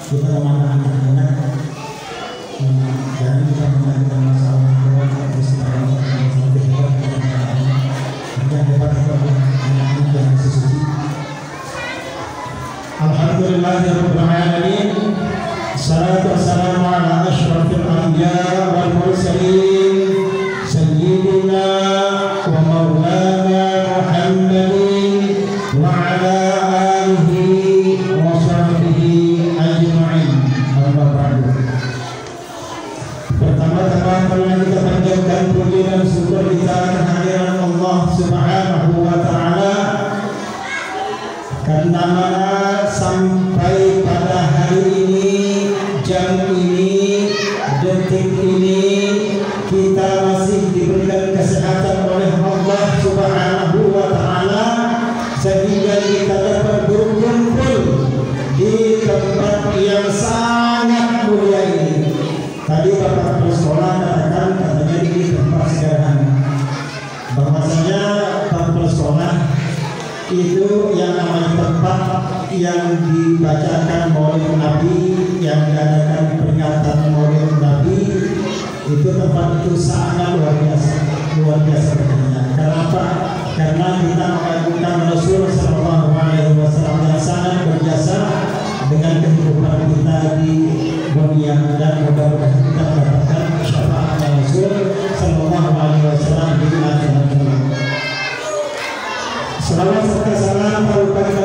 kita kemana anak-anak, jangan kita mengajukan masalah keluarga Islam sampai hebat dan hebat anak-anak yang sesuci. Alhamdulillahirabbil alamin. Salatu wassalamu ala asyrafil anbiya wal mursalin sayyidina wa maulana Muhammadin wa ala alihi wa sahbihi ajma'in. Amma ba'du. Pertama-tama marilah kita panjatkan puji dan syukur kita kehadiran Allah Subhanahu wa taala, karena mana sampai pada hari ini, jam ini, detik ini, kita masih diberikan kesehatan oleh Allah Subhanahu wa taala, sehingga kita dapat berkumpul di tempat yang sangat mulia ini. Tadi Bapak Kepala Sekolah katakan katanya ini tempat sederhana. Bahwasanya Bapak Kepala Sekolah itu yang namanya tempat yang dibacakan Maulid Nabi, yang diadakan peringatan Maulid Nabi, itu tempat itu sangat luar biasa betulnya. Kenapa? Karena kita mengagungkan Rasul Sallallahu Alaihi Wasallam yang sangat berjasa dengan kehidupan kita di dunia, dan mudah-mudahan kita mendapatkan syafaat Rasul Sallallahu Alaihi Wasallam di akhirat kelak. Salawat serta salam terutama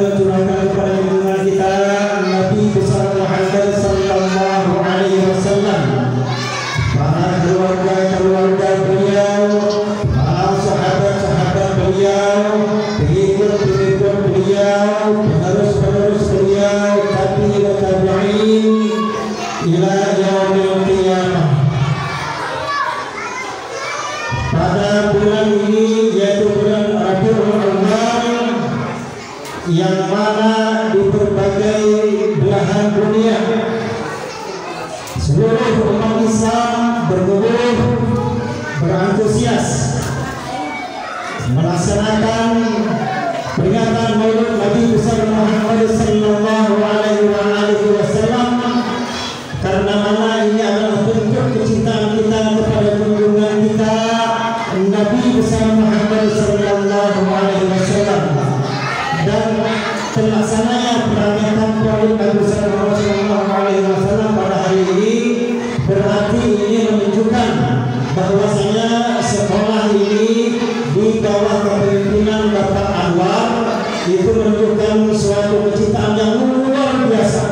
kepada junjungan kita Nabi besar Muhammad Sallallahu Alaihi Wasallam, para keluarga beliau, para sahabat beliau, pengikut beliau, penerus beliau, tabi'in ila yaumil qiyamah. Pada bulan ini, yaitu bulan Rabiul Awwal, yang mana di berbagai belahan dunia seluruh umat Islam bergelut, berantusias melaksanakan peringatan Maulid Nabi besar Muhammad Sallallahu Alaihi Wasallam, karena mana ini adalah bentuk kecintaan kita kepada junjungan kita Nabi besar Muhammad Sallallahu Alaihi Wasallam. Dan terlaksananya peringatan Maulid Nabi besar Muhammad Sallallahu Alaihi Wasallam pada hari ini berarti ini menunjukkan bahwasanya sekolah ini di bawah kepemimpinan Bapak Anwar itu menunjukkan suatu kecintaan yang luar biasa,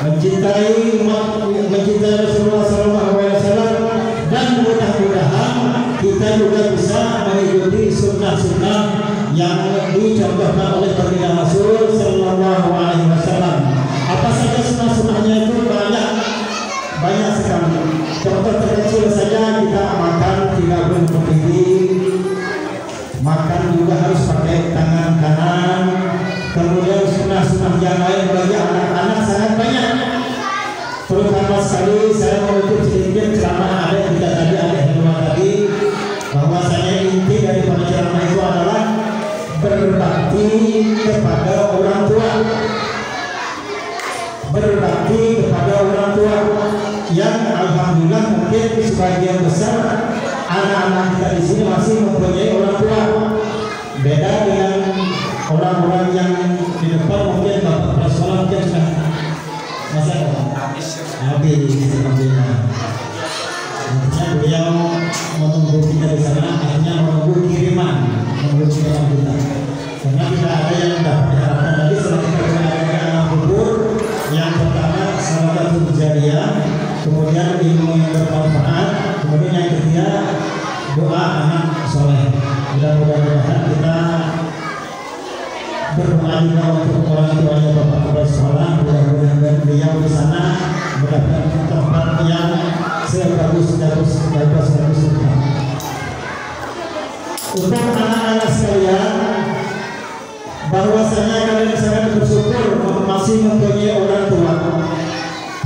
mencintai Rasulullah SAW, dan mudah-mudahan kita juga bisa mengikuti sunnah-sunnah yang dicontohkan oleh baginda Rasul Sallallahu Alaihi Wasallam. Apa saja sunnah-sunnahnya itu banyak sekali. Contoh terkecil saja, kita makan tidak boleh berdiri, makan juga harus pakai tangan kanan. Kemudian sunnah-sunnah yang lain bagi anak-anak sangat banyak. Terutama sekali saya mau ikut sedikit ceramah ada kita tadi, ada yang tadi, bahwasanya inti dari ceramah itu adalah berbakti kepada orang tua. Berbakti kepada orang tua yang alhamdulillah mungkin sebagian besar anak-anak kita di sini masih mempunyai orang tua. Beda dengan orang-orang yang di depan, mungkin Bapak Rasulullah mungkin sudah masa habis. Artinya beliau menunggu kita di sana, akhirnya menunggu kiriman kita. Karena tidak ada yang dapat diharapkan tadi setelah kita mengadakan kubur. Yang pertama salawatun jariyah, kemudian ilmu yang bermanfaat, kemudian yang ketiga doa anak soleh. Mudah-mudahan kita berdoa juga untuk orang tuanya Bapak Kepala Sekolah, mudah-mudahan beliau di sana mendapatkan tempat yang sebagus. Untuk anak-anak sekalian, bahwasanya kalian sangat bersyukur masih mempunyai orang tua.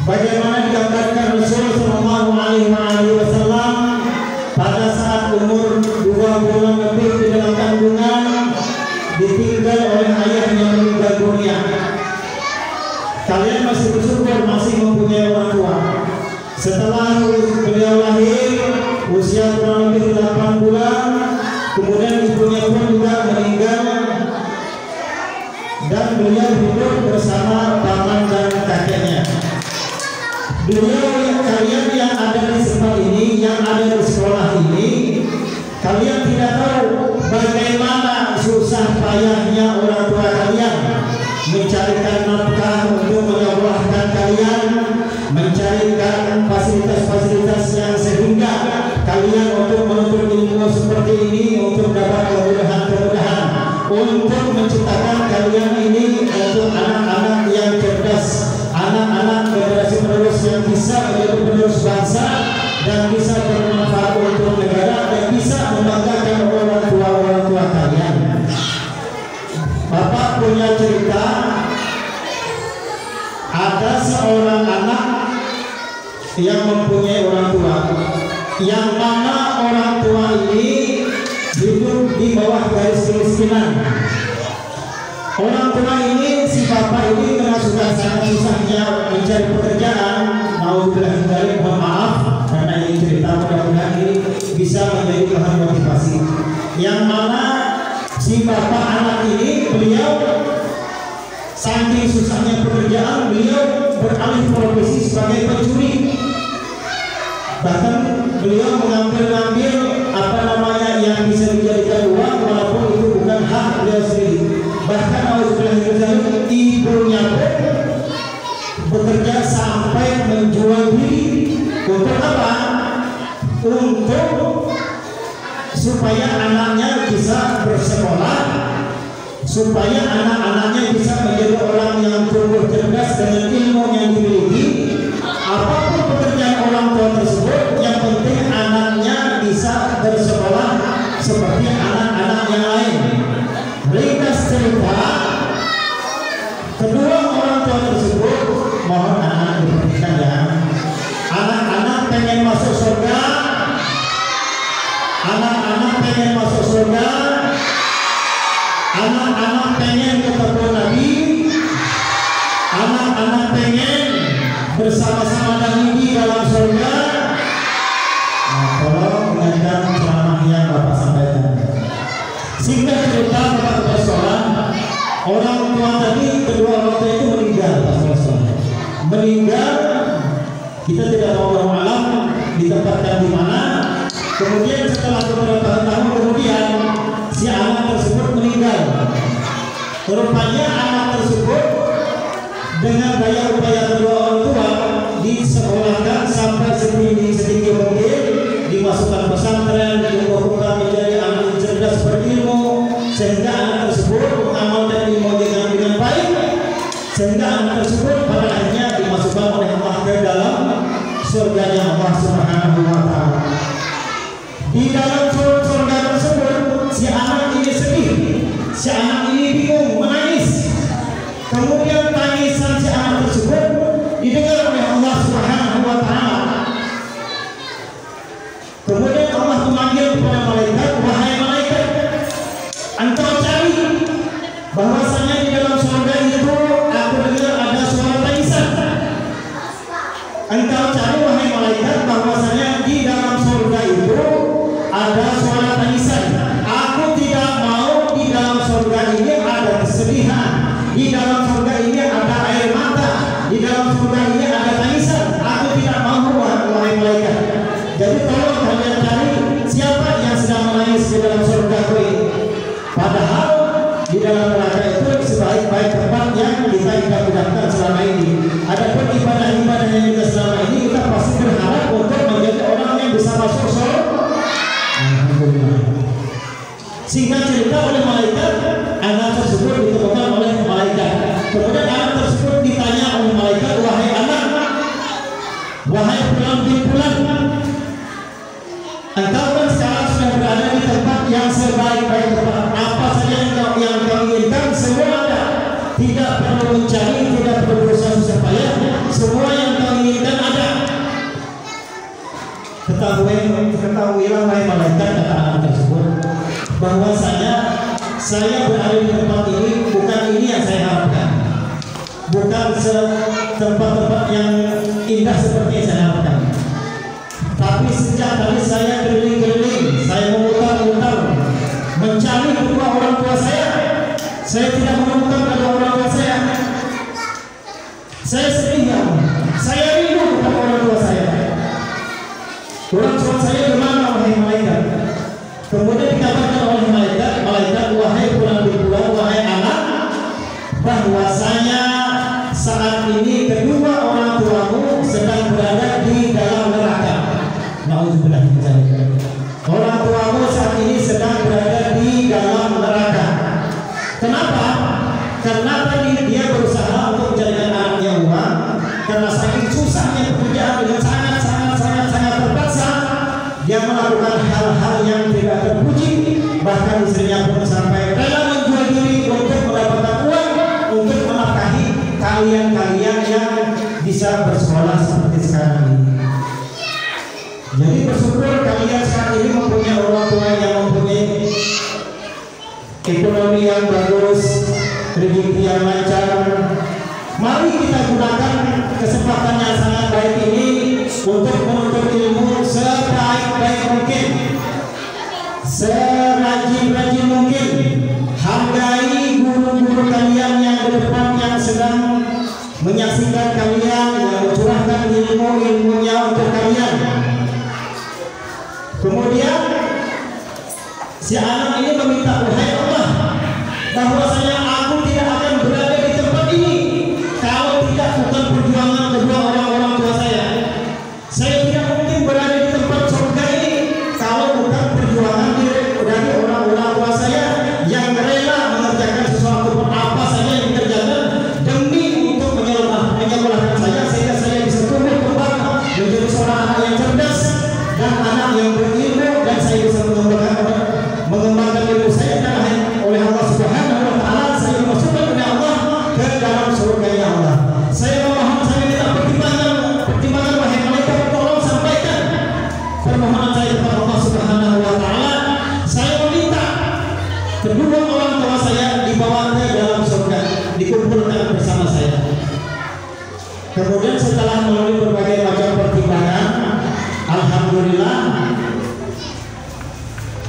Bagaimana digambarkan Rasul Sallallahu Alaihi Wasallam pada saat umur 2 bulan lebih di dalam kandungan, ditinggal oleh ayahnya meninggal dunia. Kalian masih bersyukur masih Beliau, kalian yang ada di tempat ini, yang ada di sekolah ini, kalian tidak tahu bagaimana susah payahnya orang tua kalian mencarikan nafkah untuk menyekolahkan kalian, mencarikan fasilitas-fasilitas yang sehingga kalian untuk menuntut ilmu seperti ini, untuk dapat kemudahan-kemudahan, untuk menciptakan kalian ini untuk anak-anak yang cerdas, anak-anak generasi penerus yang bisa menjadi penerus bangsa dan bisa bermanfaat untuk negara dan bisa membanggakan orang tua kalian. Bapak punya cerita, ada seorang anak yang mempunyai orang tua, yang mana orang tua ini hidup di bawah garis kemiskinan. Orang tua ini, si bapak ini karena sudah sangat susahnya mencari pekerjaan, mau bilang mohon maaf karena ini cerita, mudah-mudahan ini bisa menjadi bahan motivasi. Yang mana si bapak anak ini, beliau saking susahnya pekerjaan, beliau beralih profesi sebagai pencuri. Bahkan beliau mengambil apa namanya yang bisa dijadikan uang walaupun itu bukan hak beliau sendiri. Bahkan ibunya bekerja sampai menjual diri. Untuk apa? Untuk supaya anaknya bisa bersekolah, supaya anak-anaknya bisa menjadi orang yang tumbuh cerdas dengan ilmu yang dimiliki. Apapun pekerjaan orang tua tersebut, yang penting anaknya bisa bersekolah seperti anak-anak yang lain. Ringkas cerita, kedua orang tua tersebut, mohon anak diperhatikan ya. Anak-anak pengen masuk surga, anak-anak pengen masuk surga, anak-anak pengen ketemu Nabi, anak-anak pengen bersama-sama Nabi di dalam surga. Tolong dengarkan ceramah yang Bapak sampaikan. Singkat cerita, Bapak persoalan, orang tua tadi, kedua orang tua itu meninggal. Meninggal, kita tidak tahu malam ditempatkan di mana. Kemudian setelah beberapa tahun kemudian, si anak tersebut meninggal. Rupanya anak tersebut dengan daya upaya kedua orang tua disekolahkan sampai setinggi mungkin, dimasukkan pesantren, diumumkan menjadi anak cerdas berilmu, sehingga anak tersebut mengamalkan ilmu dengan baik, sehingga anak tersebut pada akhirnya dimasukkan oleh Allah ke dalam surganya Allah Subhanahu wa Ta'ala. Di dalam surga tersebut, si anak ini sedih, si anak ini bingung, menangis. Kemudian tangisan si anak tersebut didengar oleh Allah Subhanahu wa Ta'ala. Kemudian Allah memanggil kepada malaikat, wahai malaikat, engkau cari bahwasanya di dalam surga itu aku dengar ada suara tangisan. Engkau cari wahai malaikat bahwasanya di dalam surga itu ada suara tangisan. Aku tidak mau di dalam surga ini ada kesedihan, di dalam surga ini ada air mata, di dalam surga ini ada tangisan. Aku tidak mau wahai malaikat. Jadi tolong kalian cari siapa yang sedang menangis di dalam surga ini. Padahal di dalam neraka itu sebaik-baik tempat yang kita idam-idamkan selama ini. Adapun ibadah-ibadah yang kita selama ini, kita pasti berharap untuk menjadi orang yang bisa masuk surga. Singkat cerita, oleh malaikat, anak tersebut ditemukan oleh malaikat. Kemudian anak tersebut ditanya oleh malaikat, wahai anak, wahai fulan bin fulan, engkau kan sekarang sudah berada di tempat yang sebaik-baik tempat. Apa saja yang kau inginkan, semua ada. Tidak perlu mencari, tidak perlu berusaha susah payah. Semua yang kau inginkan ada. Ketahuilah wahai malaikat, kata anak tersebut, bahwasanya saya berada di tempat ini bukan ini yang saya harapkan, bukan tempat-tempat yang indah seperti yang saya harapkan. Tapi sejak tadi saya keliling-keliling, saya memutar-mutar mencari kedua orang tua saya tidak menemukan kedua orang tua saya. Saya sedih ya, saya rindu kepada bersekolah seperti sekarang ini. Jadi bersyukur kalian saat ini mempunyai orang tua yang mempunyai ekonomi yang bagus, rezeki yang lancar. Mari kita gunakan kesempatan yang sangat baik ini untuk menuntut ilmu sebaik-baik mungkin, serajin-rajin mungkin. Hargai guru-guru kalian yang di depan yang sedang menyaksikan kalian, yang mencurahkan ilmu-ilmunya untuk kalian. Kemudian si anak ini meminta, wahai Allah, bahwasanya aku tidak akan berada di tempat ini kalau tidak bukan perjuangan kedua orang-orang tua saya. Saya tidak mungkin berada di tempat surga ini kalau bukan perjuangan dari orang-orang tua saya yang rela mengerjakan sesuatu apa saja yang dikerjakan demi untuk menyekolahkan saya sehingga saya bisa tumbuh kembang menjadi seorang anak yang cerdas dan anak yang berilmu, dan saya bisa mengembangkan ilmu saya dan oleh Allah Subhanahu wa Ta'ala saya dimasukkan oleh Allah ke dalam surga-Nya Allah. Saya memohon, saya minta pertimbangan wahai malaikat, tolong sampaikan permohonan saya kepada Allah Subhanahu wa Ta'ala. Saya meminta kedua orang tua saya dibawa ke dalam surga, dikumpulkan bersama saya. Kemudian setelah melalui berbagai macam pertimbangan, alhamdulillah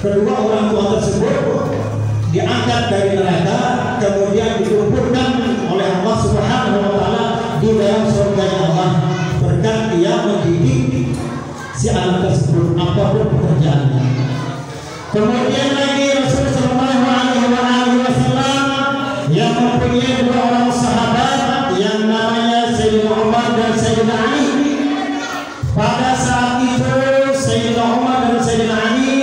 kedua orang tua tersebut diangkat dari neraka, kemudian dikumpulkan oleh Allah Subhanahu wa Ta'ala di dalam surga Allah berkat dia mendidik si anak tersebut apapun pekerjaannya. Kemudian lagi Rasul Sallallahu Alaihi Wasallam yang mempunyai dua orang sahabat yang namanya Sayyidina Umar dan Sayyidina Ali. Pada saat itu Sayyidina Umar dan Sayyidina Ali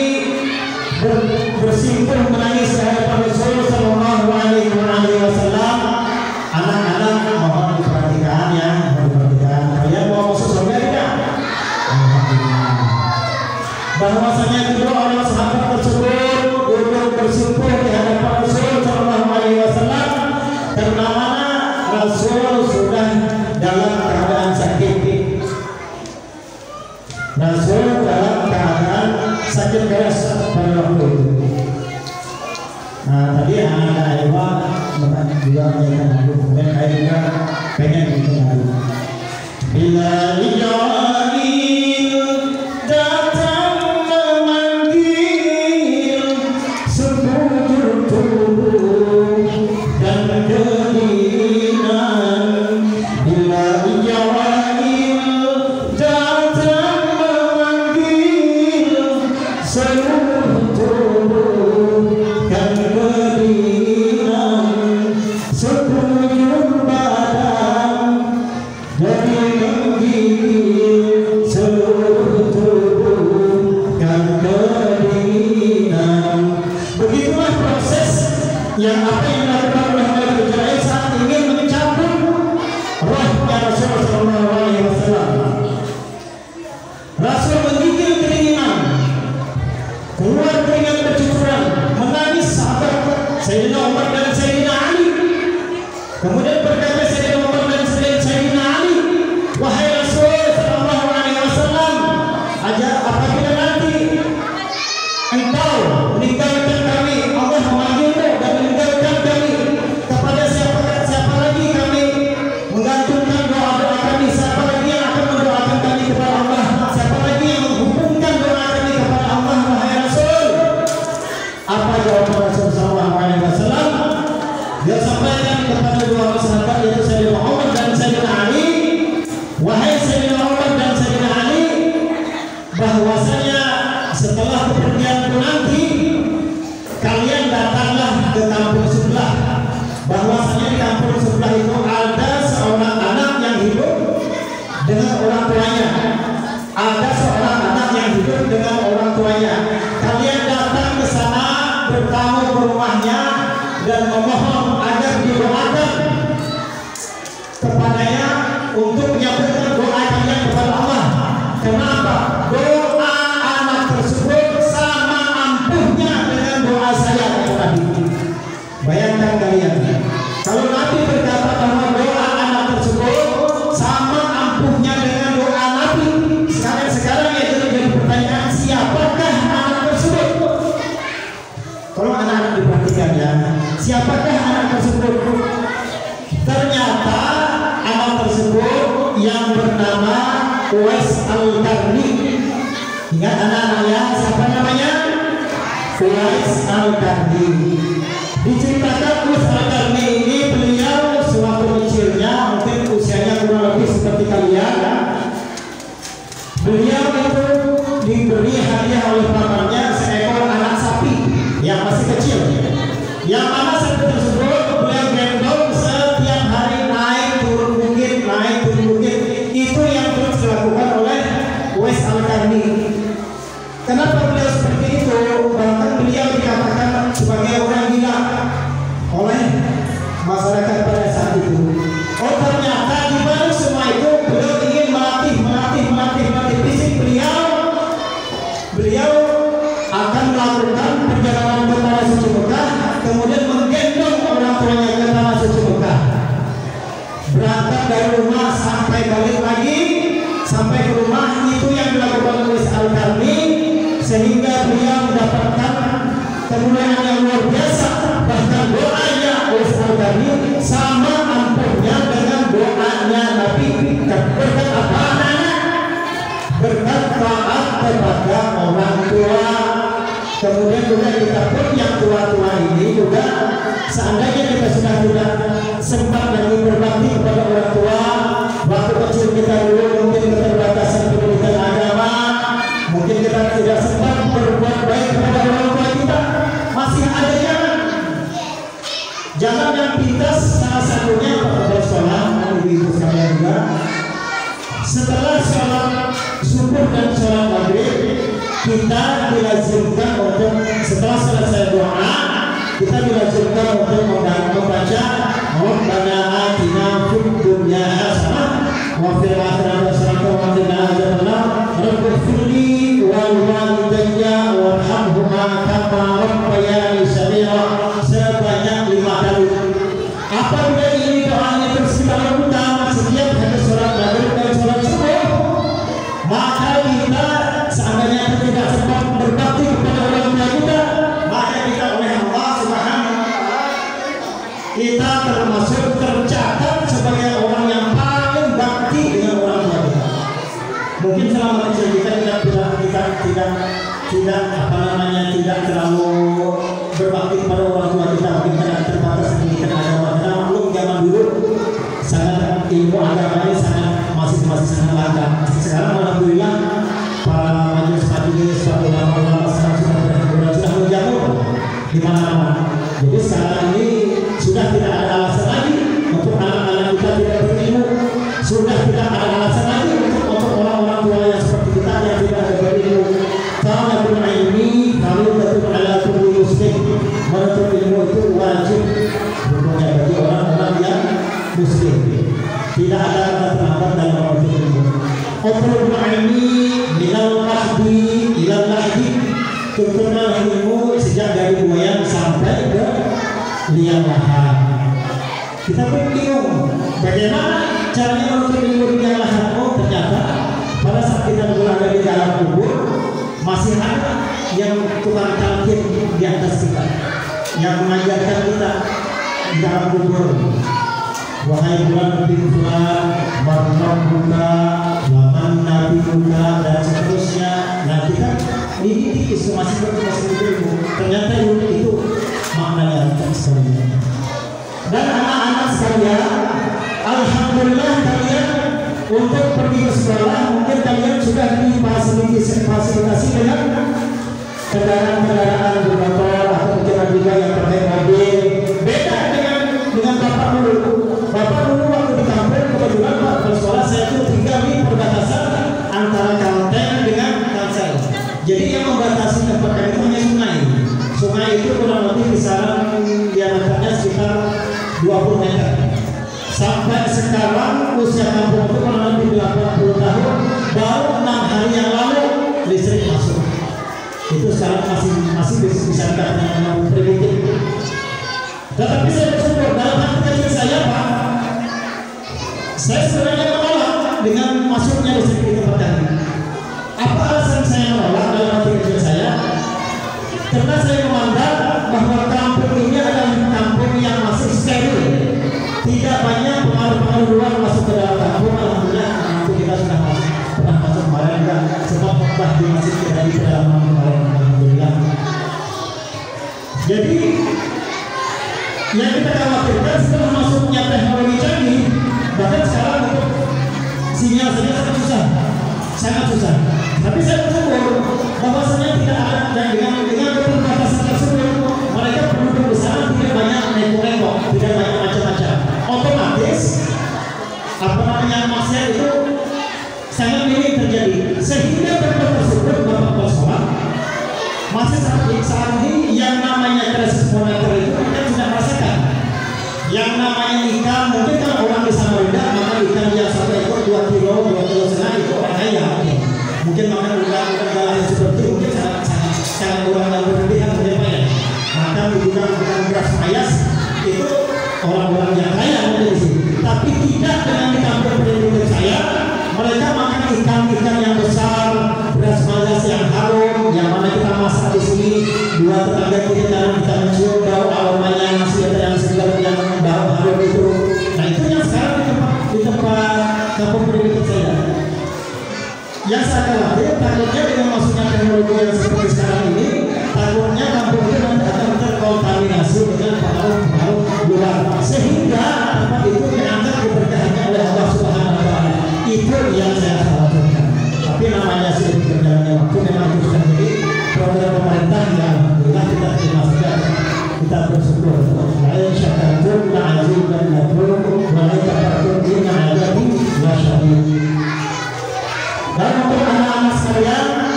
bersimpuh menangis di hadapan Rasul Sallallahu Alaihi Wasallam. Anak-anak mohon diperhatikan ya, mohon diperhatikan. Kalian mau masuk surga tidak? Bahwasanya kedua orang sahabat tersebut untuk bersimpuh di hadapan Rasul Sallallahu Alaihi Wasallam karena mana Rasul sudah dalam keadaan sakit. Rasul dalam keadaan sakit keras pada waktu itu. Nah tadi anak Ewa juga menyampaikan lagu, kemudian saya juga pengen bikin lagu. Bila Ibrahim datang memanggil sekujur tubuh dan keinginan, bila Ibrahim datang memanggil seluruh tubuh dan keinginan, sekujur badan dari menggigil seluruh tubuh dan keinginan. Begitulah proses yang apa yang dilakukan oleh Nabi Ibrahim saat ingin mencabut rohnya Rasul Sallallahu Alaihi Wasallam. Rasul menggigil keinginan, keluar keringat bercucuran, menangis sahabat Sayyidina Umar dan Sayyidina Ali. Kemudian berkata Sayyidina Umar dan Sayyidina Ali, wahai Rasul Sallallahu Alaihi Wasallam, apabila nanti engkau meninggalkan kami, Allah memanggilmu dan meninggalkan kami, kepada siapa lagi kami menggantungkan doa-doa kami? Siapa lagi yang akan mendoakan kami kepada Allah? Siapa lagi yang menghubungkan doa kami kepada Allah, wahai Rasul? Apa jawaban Rasul Sallallahu Alaihi Wasallam? Dia sampaikan kepada dua orang sahabat, yaitu Sayyidina Umar dan Sayyidina Ali, wahai Sayyidina Umar dan Sayyidina Ali, bahwasanya setelah kepergianku nanti kalian datanglah ke kampung sebelah. Bahwasanya di kampung sebelah itu ada seorang anak yang hidup dengan orang tuanya. Ada seorang anak yang hidup dengan orang tuanya. Kalian datang ke sana, bertamu ke rumahnya dan memohon agar didoakan kepadanya untuk menyambutkan doa kalian kepada Allah. Kenapa? Doa anak tersebut sama ampuhnya dengan doa saya tadi. Bayangkan kalian, kalau Nabi berkata bahwa doa anak tersebut sama ampuhnya bernama Uwais Al-Qarni. Ingat anak-anaknya, siapa namanya? Uwais Al-Qarni. Diceritakan Uwais Al-Qarni ini beliau sewaktu kecilnya, mungkin usianya kurang lebih seperti kalian, beliau itu diberi hadiah oleh pamannya seekor anak sapi yang masih kecil, yang mana sapi tersebut beliau gendong setiap hari naik turun bukit. Itu yang terus dilakukan oleh Uwais Al-Qarni. Kenapa beliau seperti itu? Bahkan beliau dikatakan sebagai orang gila oleh masyarakat pada saat itu. Oh, ternyata di balik semua itu beliau ingin melatih fisik beliau akan melakukan perjalanan ke tanah suci Mekah, kemudian menggendong orang tuanya ke tanah suci Mekah, berangkat dari rumah sampai balik lagi sampai ke rumah. Itu yang dilakukan oleh Al-Qarni, sehingga beliau mendapatkan kemuliaan yang luar biasa. Bahkan doanya oleh Al-Qarni sama ampuhnya dengan doanya Nabi. Berkat apa? Berkat taat kepada orang tua. Kemudian juga kita pun yang tua-tua ini juga, seandainya kita sudah tidak sempat lagi berbakti kepada orang tua, waktu kecil kita dulu mungkin keterbatasan pendidikan agama, mungkin kita tidak sempat berbuat baik kepada orang tua kita, masih ada jalan yang pintas. Salah satunya pada sekolah, ibu-ibu sekalian juga, setelah sholat subuh dan sholat maghrib, kita dilazimkan untuk setelah selesai doa, kita dilazimkan untuk membaca Rabbana atina fid dunya hasanah wa fil akhirati hasanah wa qina adzabannar rabbighfirli wal walidayya warhamhuma kama rabbayani shaghira sebanyak 5 kali. Apabila ini doanya terus kita lakukan setiap habis sholat maghrib dan sholat subuh, maka kita seandainya tidak sempat berbakti kepada orang tua kita, maka kita oleh Allah Subhanahu wa Ta'ala kita termasuk tercatat sebagai orang yang paling bakti dengan orang tua kita. Mungkin selama kecil kita tidak terlalu berbakti kepada orang tua kita, mungkin karena terbatas pendidikan agama. Karena maklum zaman dulu sangat ilmu agama ini masih sangat langka. Sekarang alhamdulillah para majelis suatu ulama sudah menjamur di mana-mana. Jadi sekarang ini sudah tidak ada alasan lagi untuk anak-anak kita tidak berilmu, sudah tidak ada alasan lagi untuk orang-orang tua yang seperti kita yang tidak ada berilmu. Kalau ilmi kalau betul ala kulli muslim, menuntut ilmu itu wajib hukumnya bagi orang-orang yang muslim. Tidak ada kata terlambat dalam menuntut ilmu. Utlubul ilmi minal mahdi ilal lahdi. Tuntutlah ilmu sejak dari buayan sampai ke liang lahat. Kita pun bingung bagaimana caranya menuntut ilmu di liang lahat. Oh, ternyata pada saat kita berada di dalam kubur masih ada yang tukang talqin di atas kita, yang mengajarkan kita di dalam kubur. Wahai bulan bin fulan, marham buka, laman nabi buka, dan seterusnya. Nah, kita ini masih ilmu. Ternyata ilmu itu maknanya lengkap sekali. Dan anak-anak sekalian, alhamdulillah kalian untuk pergi ke sekolah, mungkin kalian sudah difasilitasi dengan kendaraan bermotor atau mungkin juga yang pakai mobil. Beda dengan bapak dulu. Bapak dulu waktu di kampung kebetulan Pak bersekolah, saya itu tinggal di perbatasan antara Kalteng dengan Kalsel. Jadi yang membatasi tempat kami itu hanya sungai. Sungai itu kurang lebih kisaran diameternya sekitar 20 meter. Sampai sekarang usia kampung itu kurang lebih 80 tahun, baru 6 hari yang lalu listrik masuk. Itu sekarang masih bisa dikatakan primitif. Tetapi saya bersyukur dalam hati kecil saya, Pak, saya sebenarnya menolak dengan masuknya listrik di tempat kami. Apa alasan saya menolak dalam hati kecil saya? Karena saya memandang bahwa kampung ini adalah kampung yang masih steril. Tidak banyak pengaruh-pengaruh luar masuk ke dalam kampung. Alhamdulillah kampung kita sudah menambah di masjid kita di pedalaman kemarin, alhamdulillah. Jadi yang kita khawatirkan setelah masuknya teknologi canggih, bahkan sekarang untuk sinyal saja sangat susah. Tapi saya bersyukur bahwasanya tidak ada, dan dengan keterbatasan tersebut mereka penduduk di sana tidak banyak neko-neko, tidak banyak macam-macam. Otomatis maksiat itu sangat minim terjadi, sehingga tempat tersebut bapak sholat masih saat ini yang namanya krisis moneter itu kita tidak merasakan. Yang namanya ikan, mungkin kan orang di Samarinda makan ikan yang 1 ekor 2 kilo, 2 kilo setengah itu orang kaya. Mungkin makan udang yang seperti mungkin sangat kurang dan berlebihan penyampaian. Makan menggunakan beras mayas itu orang-orang yang kaya mungkin di sini. Tapi tidak dengan di kampung penduduk saya, mereka makan ikan-ikan yang besar, beras mayas yang harum, yang mana kita masak di sini. Dua tetangga kita dalam kita mencium bau aromanya, masih ada yang segar yang bau harum itu. Nah itu yang sekarang di tempat kampung penduduk saya. Yang saya khawatir takutnya dengan masuknya teknologi yang seperti sekarang ini, takutnya kampung itu nanti akan terkontaminasi dengan pengaruh luar, sehingga tempat itu diangkat diberkahannya oleh Allah Subhanahu Wa Taala. Itu yang saya khawatirkan. Tapi namanya sudah berjalannya waktu, memang itu sudah jadi program pemerintah yang alhamdulillah kita terima saja, kita bersyukur. Wa syakartum la'azidannakum wa la takfurun inna 'adabi lasyadid. Dan untuk anak-anak sekalian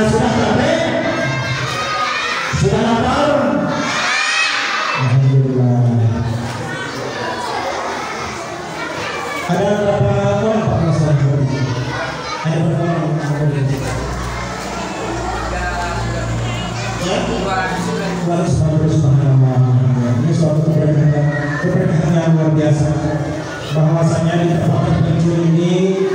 sudah sampai, sudah hafal. Alhamdulillah. Ada berapa orang Pak Masalah? Ada berapa orang? Ya? 250 subhanallah. Ini suatu keberkahan yang luar biasa. Bahwasanya di tempat terpencil ini,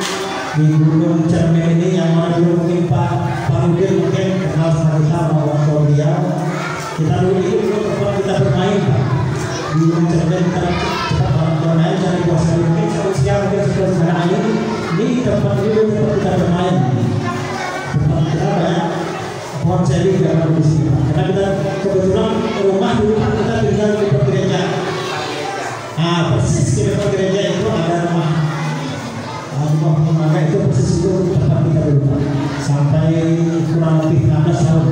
di Gunung Cermin ini, yang mana dulu mungkin Pak Rudin mungkin kenal sama kita orang tua dia. Kita dulu tempat kita bermain Pak. Di Gunung Cermin kita cepat bermain, cari kuasa mungkin sekarang mungkin sudah sekarang ini tempat dulu tempat kita bermain. Tempat kita banyak pohon seri tidak di sini. Karena kita kebetulan rumah dulu kita tinggal di dekat gereja. Persis di dekat gereja itu ada rumah. Maka itu persis itu tempat kita dulu sampai kurang lebih 16 tahun.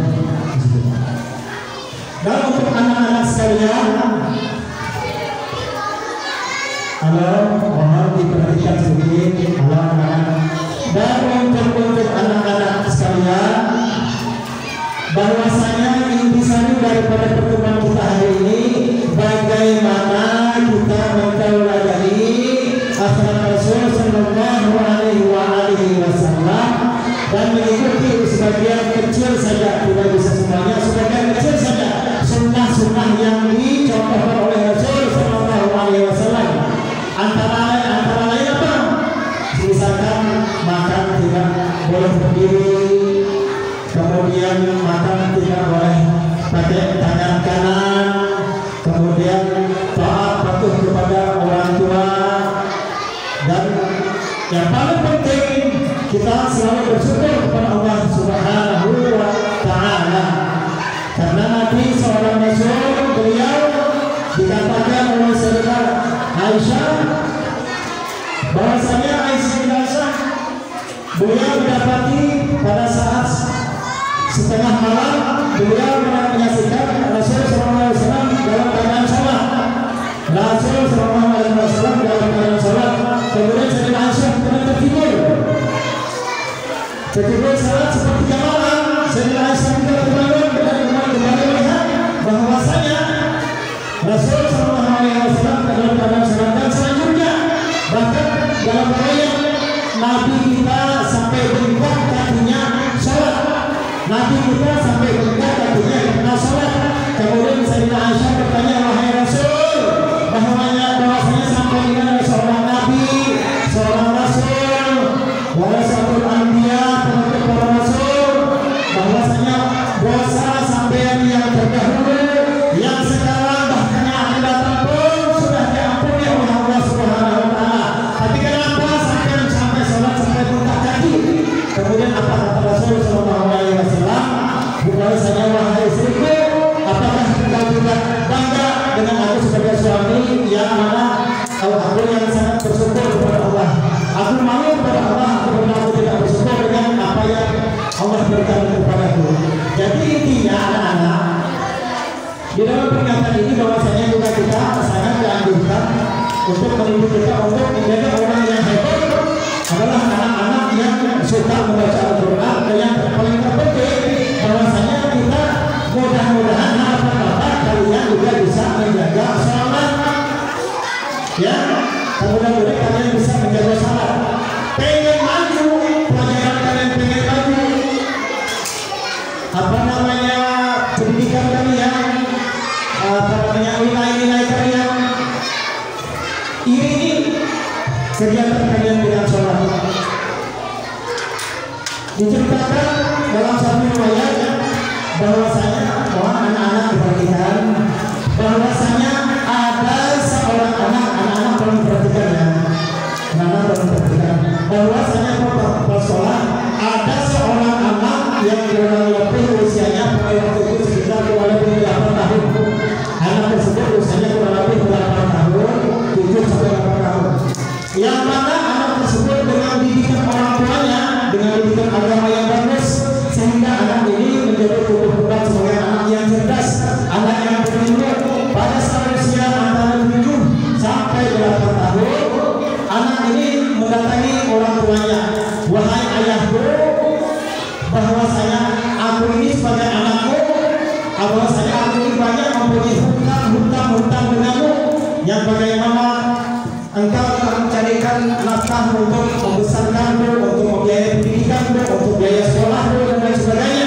Dan untuk anak-anak sekalian, halo, mohon diperhatikan sedikit, halo anak-anak. Dan untuk anak-anak sekalian, bahwasanya intisari daripada pertemuan kita hari ini, bagaimana kita mentauladahi akhlak Rasul Sallallahu Alaihi Wasallam dan mengikuti sebagian kecil saja, tidak bisa semuanya, sebagian kecil saja sunnah-sunnah yang dicontohkan oleh Rasul Sallallahu Alaihi Wasallam. Antara lain apa? Misalkan makan tidak boleh berdiri, kemudian makan tidak boleh pakai tangan kanan, kemudian taat patuh kepada orang tua. Dan yang paling penting kita selalu bersyukur kepada Allah Subhanahu Wa Taala, karena Nabi seorang Rasul, beliau dikatakan oleh Sayyidah Aisyah bahwasanya Aisyah beliau mendapati pada saat setengah malam beliau menyaksikan Rasul Sallallahu Alaihi Wasallam dalam keadaan sholat. Rasul Sallallahu Alaihi Wasallam dalam keadaan sholat. Kemudian Sayyidah Aisyah tertidur salat sepertiga malam. Sayyidah Aisyah juga terbangun dan kembali melihat bahwasanya Rasul Sallallahu Alaihi Wasallam dalam keadaan sholat. Dan selanjutnya bahkan dalam riwayat Nabi kita sampai bengkak kakinya sholat. Nabi kita sampai bengkak kakinya karena sholat. Kemudian Sayyidah Aisyah bertanya, wahai Rasul, bahwasanya sampai dengan seorang Nabi, seorang Rasul, warasatul anbiya, penutup para Rasul, bahwasanya dosa sampean yang terdahulu, yang sekarang bahkan yang akan datang pun sudah diampuni oleh Allah Subhanahu Wa Taala. Tapi kenapa sampai sholat sampai bengkak kaki? Kemudian apa kata untuk mendidik kita untuk menjadi orang yang hebat adalah anak-anak yang suka membaca Al-Quran. Dan yang paling terpenting bahwasanya kita mudah-mudahan apa-apa kalian juga bisa menjaga sholat ya, mudah-mudahan kalian bisa menjaga sholat. Pengen maju pelajaran, kalian pengen maju apa namanya pendidikan kalian, apa namanya nilai-nilai kalian, ini kegiatan kalian dengan sholat. Diceritakan dalam satu riwayat bahwasanya anak-anak diperhatikan, bahwasanya ada seorang anak-anak perlu diperhatikan ya, anak-anak perlu diperhatikan bahwasanya pas sholat ada seorang anak yang kurang lebih usianya pada waktu itu sekitar kurang lebih 8 tahun. Anak tersebut usianya kurang lebih 8 tahun, 7 sampai 8 tahun. Yang mana anak tersebut dengan didikan orang tuanya, dengan didikan agama yang bagus, sehingga anak ini menjadi tumbuh sebagai anak yang cerdas, anak yang berilmu. Pada saat usia antara 7 sampai 8 tahun, anak ini mendatangi orang tuanya, wahai ayahku, bahwasanya aku ini sebagai anakmu, bahwasanya aku ini banyak mempunyai hutang denganmu, yang bagaimana engkau telah mencarikan nafkah untuk membesarkanku, untuk membiayai pendidikanku, untuk biaya sekolahku dan lain sebagainya.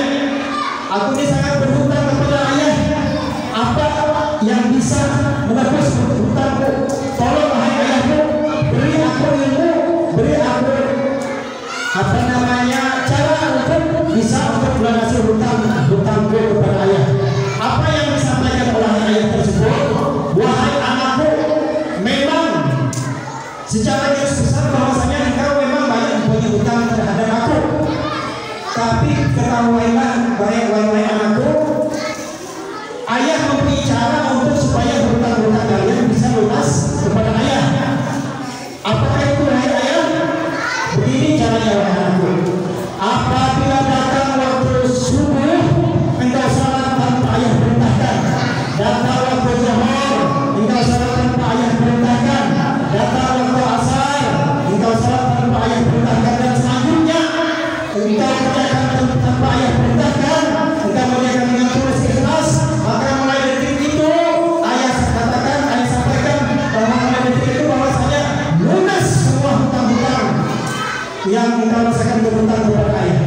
Aku ini sangat berhutang kepada ayah. Apa yang bisa menebus hutangku? Tolong wahai ayahku, beri aku ilmu, beri aku apa namanya cara untuk bisa untuk melunasi hutangku kepada ayah. Apa yang disampaikan oleh ayah tersebut? Wahai anakku, memang secara garis besar bahwasanya engkau memang banyak mempunyai hutang terhadap aku, tapi ketahuilah wahai anakku, ayah mempunyai cara untuk supaya hutang-hutang kalian bisa lunas kepada ayah. Apakah itu wahai ayah? Begini caranya wahai anakku. Apabila datang waktu subuh, engkau salat tanpa ayah perintahkan. Datang waktu zuhur, engkau salat tanpa ayah perintahkan. Datang waktu asar, engkau salat tanpa ayah perintahkan, dan selanjutnya engkau kerjakan tanpa ayah perintahkan, engkau menjaga dengan tulus ikhlas. Maka mulai detik itu ayah sampaikan bahwa mulai detik itu bahwasanya lunas semua hutang-hutang yang engkau rasakan berhutang kepada ayah,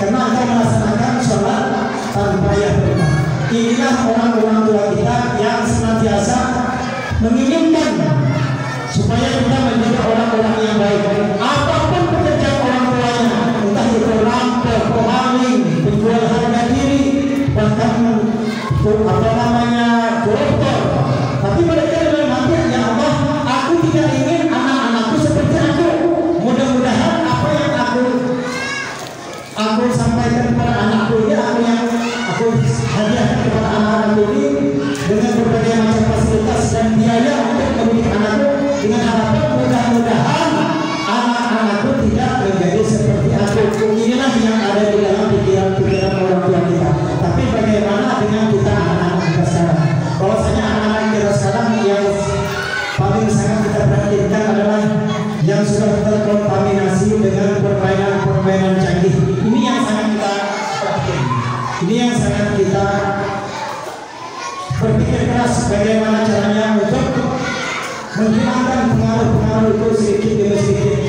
karena engkau melaksanakan sholat tanpa ayah perintah. Inilah orang-orang tua kita yang senantiasa menginginkan supaya kita menjadi orang-orang yang baik. Apapun pekerjaan orang tuanya, entah itu rampok, pemaling, penjual harga diri, bahkan apa namanya koruptor, tapi mereka dalam hati, ya Allah, aku tidak ingin anak-anakku seperti aku. Mudah-mudahan apa yang aku sampaikan kepada anakku ini, aku hadiahkan kepada anak-anakku ini dengan berbagai macam fasilitas dan biaya untuk mendidik anakku, dengan harapan mudah-mudahan anak-anakku tidak menjadi seperti aku. Inilah yang ada di dalam pikiran-pikiran orang tua kita. Tapi bagaimana dengan kita anak-anak kita sekarang? Bahwasanya anak-anak kita sekarang yang paling sangat kita perhatikan adalah yang sudah terkontaminasi dengan permainan-permainan canggih. Ini yang sangat kita perhatikan. Ini yang sangat kita berpikir keras bagaimana caranya untuk menghilangkan pengaruh-pengaruh itu sedikit demi sedikit.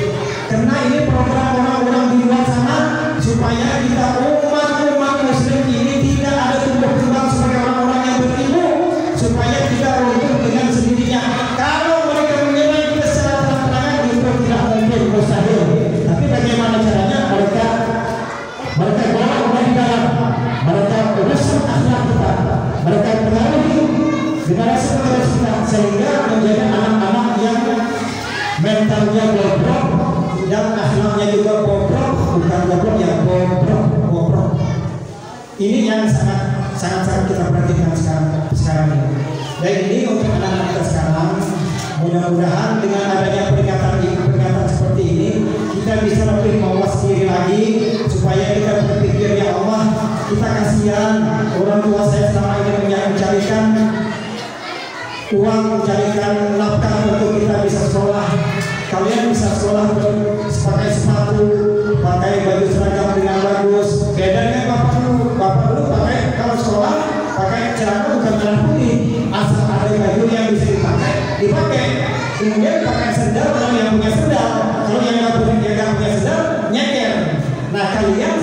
Karena ini program orang-orang di luar sana supaya kita umat muslim ini tidak ada tumbuh kembang sebagai orang-orang yang berilmu, supaya kita runtuh dengan sendirinya. Kalau mereka menyerang kita secara terang-terangan itu tidak mungkin, mustahil. Tapi bagaimana caranya? Mereka bawa di dalam, mereka rusak akhlak kita, mereka pengaruhi generasi kita sehingga menjadi anak-anak yang mentalnya bobrok dan akhlaknya juga bobrok, bukan bobrok ya, bobrok. Ini yang sangat kita perhatikan sekarang ini. Dan ini untuk anak-anak kita sekarang, mudah-mudahan dengan adanya peringatan seperti ini kita bisa lebih mawas diri lagi, supaya kita berpikir, ya Allah, kita kasihan orang tua saya selama ini mencarikan uang mencarikan nafkah untuk kita bisa sekolah. Kalian bisa sekolah pakai sepatu, pakai baju seragam dengan bagus. Bedanya bapak dulu pakai kalau sekolah pakai celana bukan celana putih, asal ada baju yang bisa dipakai. Kemudian pakai sendal kalau yang punya sendal, kalau yang nggak punya sendal nyeker. Nah kalian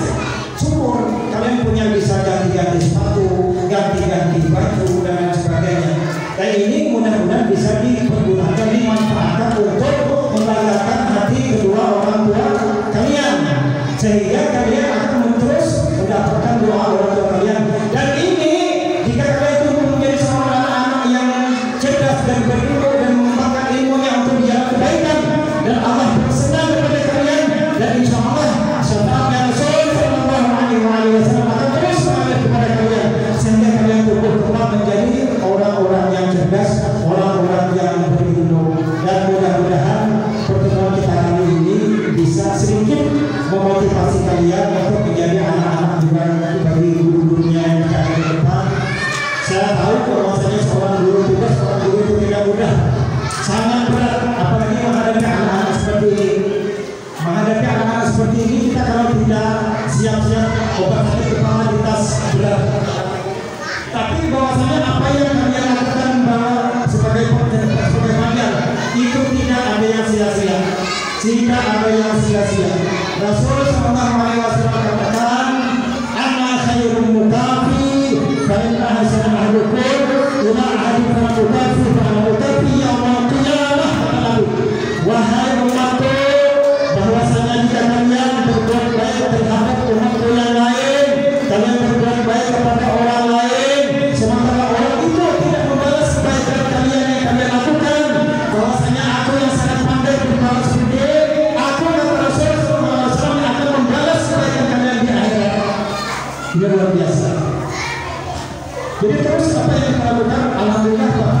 syukur kalian punya bisa ganti-ganti sepatu, ganti-ganti baju dan lain sebagainya. Dan ini mudah-mudahan bisa dipergunakan, dimanfaatkan untuk membanggakan hati kedua orang tua kalian, sehingga kalian akan terus mendapatkan doa orang tua kalian. Dan ini jika kalian itu menjadi seorang anak yang cerdas dan berilmu dan mengembangkan ilmunya untuk jalan kebaikan, dan Allah bersenang kepada kalian, dan insya Allah syafaatnya Rasul Sallallahu Alaihi Wasallam akan terus mengalir kepada kalian, sehingga kalian tumbuh menjadi orang-orang yang cerdas, orang-orang yang berilmu. Dan mudah-mudahan pertemuan kita kali ini bisa sedikit memotivasi kalian untuk menjadi anak-anak juga bagi guru-gurunya yang akan ke depan. Saya tahu bahwasanya seorang guru itu tidak mudah, sangat berat, apalagi menghadapi anak-anak seperti ini. Menghadapi anak-anak seperti ini, kita kalau tidak siap-siap obat sakit kepala di tas berat. Tapi bahwasanya apa yang kalian lakukan sebagai pelajar itu tidak ada yang sia-sia. Tidak ada yang sia-sia. Rasul Sallallahu Alaihi Wasallam katakan, "Ana khairul mukafi, fa inna ahsana ahlukum ila ahadikum mukafi fa mukafi yaumil qiyamah." Wahai umatku, bahwasanya jika kalian berbuat baik terhadap umatku yang lain, kalian berbuat baik kepada orang lain, sementara orang itu tidak membalas kebaikan kalian yang kalian lakukan, bahwasanya aku yang sangat pandai berbalas budi, aku kata Rasul SAW akan membalas kebaikan kalian di akhirat. Ini luar biasa. Jadi terus apa yang kita lakukan? Alhamdulillah Pak,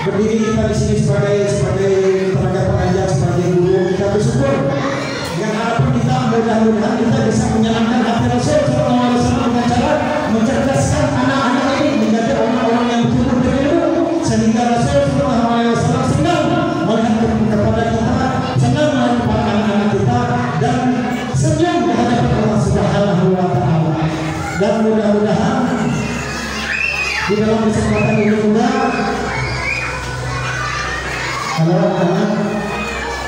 berdiri kita di sini sebagai tenaga pengajar, sebagai guru, kita bersyukur. Dengan harapan kita mudah-mudahan kita bisa menyenangkan hati Rasul SAW dengan cara mencerdaskan anak-anak ini menjadi orang-orang yang betul-betul berilmu, sehingga Rasul SAW senang melihat kepada kita, senang melihat anak-anak kita, dan senyum di hadapan Allah Subhanahu wa Ta'ala. Dan mudah-mudahan di dalam kesempatan ini juga anak-anak,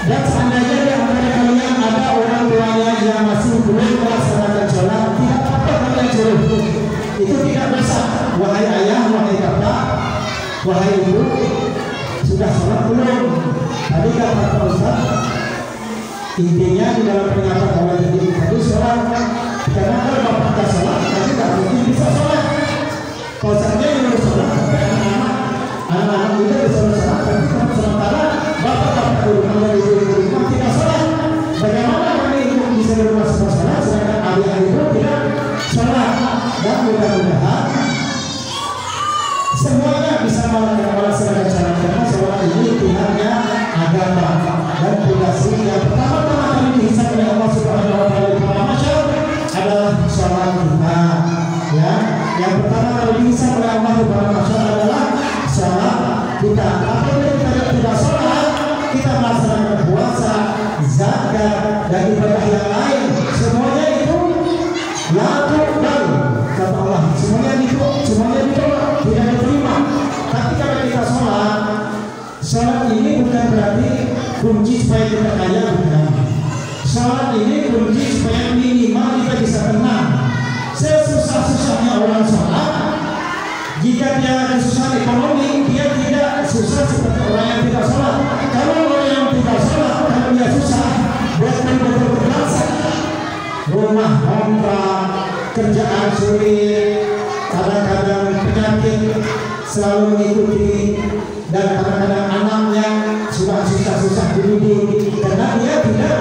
dan seandainya di antara kalian ada orang tuanya yang masih belum melaksanakan sholat, tidak apa-apa kalian suruh. Itu tidak dosa. Wahai ayah, wahai bapak, wahai ibu, sudah sholat belum? Tadi kata Pak Ustaz, intinya di dalam peringatan awal tadi sholat. Karena kalau bapak tidak sholat, nanti tidak mungkin bisa sholat. Kalau saja yang harus sholat, anak-anak muda bisa sholat, tapi sementara bapak-bapak rumah dari rumah tidak sholat. Bagaimana kami itu bisa berumah sholat, sedangkan adik-adik itu tidak sholat? Dan mudah-mudahan semuanya bisa melaksanakan sholat, karena sholat ini pihaknya agama dan fondasi yang pertama-tama kali dihisab oleh Allah Subhanahu wa Ta'ala di malam mahsyar adalah sholat kita. Ya, yang pertama kali dihisab oleh Allah di malam mahsyar adalah sholat kita. Apabila kita tidak sholat, kita melaksanakan puasa, zakat, dan ibadah yang lain, semuanya itu lakukan kata Allah, semuanya ditolak, tidak diterima. Tapi kalau kita sholat ini bukan berarti kunci supaya kita kaya, bukan. Sholat ini kunci supaya minimal kita bisa tenang. Sesusah-susahnya orang sholat, jika dia kesusahan ekonomi, dia tidak susah seperti orang yang tidak sholat. Kalau orang yang tidak sholat, kalau dia susah, betul-betul terpaksa. Rumah kontrak, kerjaan sulit, kadang-kadang penyakit selalu mengikuti, dan kadang-kadang anak yang sudah susah-susah dididik karena dia tidak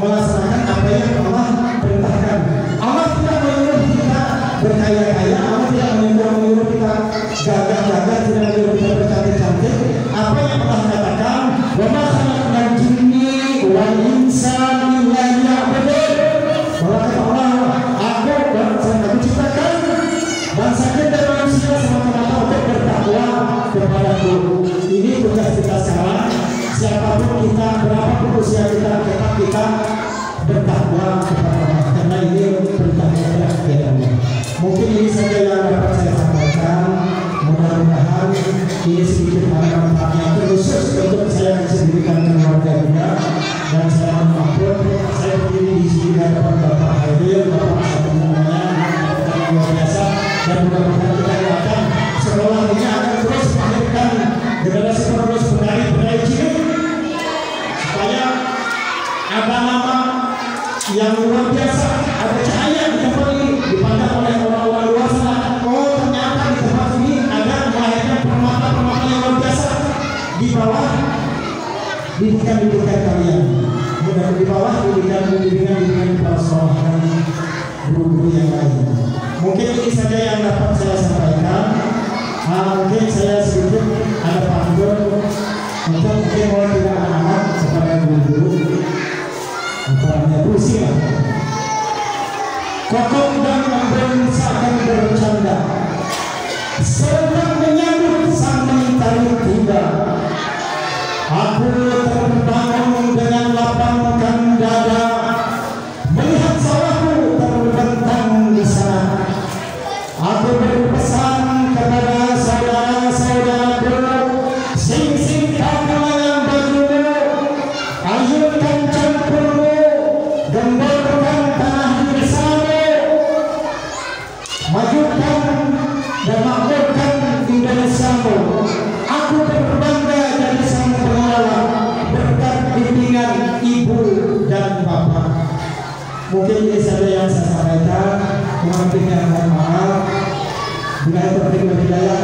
melaksanakan apa yang Allah perintahkan. Allah tidak menyuruh kita berkaya-kaya, Allah tidak menyuruh kita gagah-gagah, tidak menyuruh kita bercantik-cantik. Apa yang Allah katakan, wa ma khalaqnal jinni wal insa illa liya'budun. Bahwa kata Allah, aku ciptakan bangsa jin dan manusia semata-mata untuk bertakwa kepadaku. bertakwa kepada Allah, karena ini perintah mutlak dari Allah. Mungkin ini saja yang dapat saya sampaikan. Mudah-mudahan ini sedikit manfaatnya, khusus untuk saya sendirikan keluarga juga. Dan saya mohon maaf, saya berdiri di sini di hadapan Bapak Haidil, Bapak Satria, yang luar biasa, dan mudah-mudahan kita doakan sekolah ini akan terus melahirkan generasi penerus penari cilik, supaya ada nama yang luar biasa, ada cahaya di tempat ini, dipandang oleh orang-orang luar sana. Oh, ternyata di tempat ini ada melahirkan permata-permata yang luar biasa di bawah didikan kalian. Mudah di bawah didikan para sekolah dan guru-guru yang lain. Mungkin ini saja yang dapat saya sampaikan. Mungkin saya sedikit ada pantun untuk mungkin mewakili anak-anak kepada guru-guru. Antara pusing lah. Kokok dan memberi seakan bercanda, sedang menyambut sang mentari tiba. Aku terbangun dengan lapangkan dada, melihat sawahku terbentang di sana. Aku berpesan kepada saudara-saudaraku, sing-singkan lengan bajumu, ayunkan campurmu, gemborkan tanah di desamu, majukan dan makmurkan Indonesiamu. Aku berbangga dari sang pengelola berkat bimbingan ibu dan bapak. Mungkin ini saja yang saya sampaikan. Mohon maaf. Bila terpilih hidayah